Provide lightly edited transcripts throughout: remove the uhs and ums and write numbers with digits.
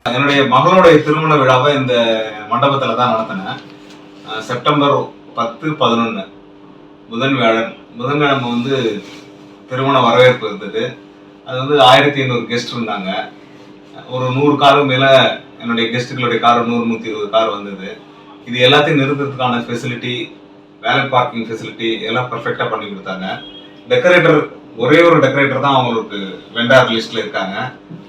என்னுடைய மகளுடைய திருமண விழாவை இந்த மண்டபத்தில் தான் நடத்தினேன். செப்டம்பர் 10-11 புதன்கிழமை வந்து திருமண வரவேற்பு இருந்தது. அது வந்து 1500 கெஸ்ட் இருந்தாங்க. ஒரு 100 காருக்கு மேலே என்னுடைய கெஸ்ட்டுகளுடைய கார் 100-120 கார் வந்தது. இது எல்லாத்தையும் நிறுத்துறதுக்கான ஃபெசிலிட்டி, வேலட் பார்க்கிங் ஃபெசிலிட்டி எல்லாம் பர்ஃபெக்டாக பண்ணி கொடுத்தாங்க. டெக்கரேட்டர் ஒரே ஒரு டெக்கரேட்டர் தான் அவங்களுக்கு வெண்டார் லிஸ்ட்ல இருக்காங்க.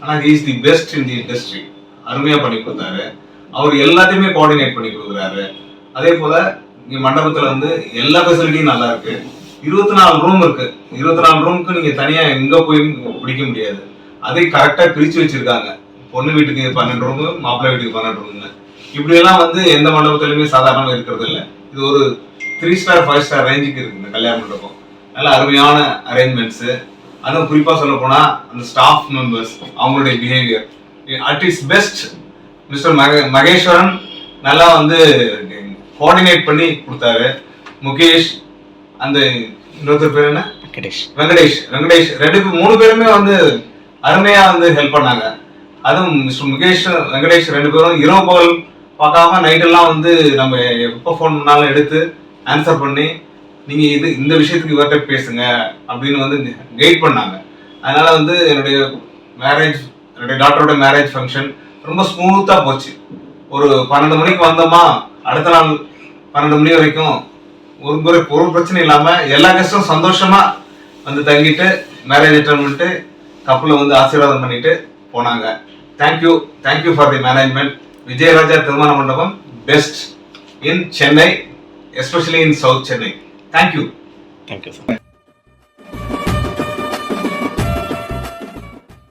ஆனால் he is the best in the industry. அருமையாக பண்ணி கொடுத்தாரு. அவர் எல்லாத்தையுமே கோஆர்டினேட் பண்ணி கொடுக்குறாரு. அதே போல இங்கே மண்டபத்தில் வந்து எல்லா ஃபெசிலிட்டியும் நல்லா இருக்கு. 24 ரூம் இருக்கு. 24 ரூமுக்கு நீங்க தனியா எங்க போய் பிடிக்க முடியாது. அதை கரெக்டா பிரிச்சு வச்சிருக்காங்க. பொண்ணு வீட்டுக்கு 12 ரூம், மாப்பிள்ளை வீட்டுக்கு 12 ரூம்னு. இப்படி எல்லாம் வந்து எந்த மண்டபத்திலுமே சாதாரணமா இருக்கிறது இல்லை. இது ஒரு 3 ஸ்டார் 5 ஸ்டார் ரேஞ்சுக்கு இருக்கு இந்த கல்யாண மண்டபம். நல்ல அருமையான அரேஞ்ச்மெண்ட்ஸ். அதுவும் குறிப்பா சொல்ல போனா அந்த ஸ்டாஃப் மெம்பர்ஸ் அவங்களுடைய behaviour at is best. Mister Maheswaran நல்லா வந்து கோஆர்டினேட் பண்ணி கொடுத்தாரு. முகேஷ், அந்த இன்னொருத்தர் பேர் என்ன, வெங்கடேஷ் 3 பேருமே வந்து அருமையா வந்து ஹெல்ப் பண்ணாங்க. அதுவும் மிஸ்டர் முகேஷ், வெங்கடேஷ் 2 பேரும் இரவு பகல் பார்க்காம நைட்டெல்லாம் வந்து நம்ம எப்போ ஃபோன் பண்ணாலும் எடுத்து ஆன்சர் பண்ணி நீங்க இந்த விஷயத்துக்கு இவர்கிட்ட பேசுங்க அப்படின்னு வந்து கைட் பண்ணாங்க. அதனால வந்து என்னுடைய டாக்டரோட மேரேஜ் ஃபங்க்ஷன் ரொம்ப ஸ்மூத்தா போச்சு. ஒரு 12 மணிக்கு வந்தோமா, அடுத்த நாள் 12 மணி வரைக்கும் ஒரு பிரச்சனை இல்லாம எல்லா கெஸ்டும் சந்தோஷமா வந்து தங்கிட்டு மேரேஜ் அட்டெண்ட் பண்ணிட்டு கப்பல வந்து ஆசீர்வாதம் பண்ணிட்டு போனாங்க. Thank you for the management. Vijayaraja திருமண மண்டபம் best in Chennai, especially in South Chennai. Thank you sir.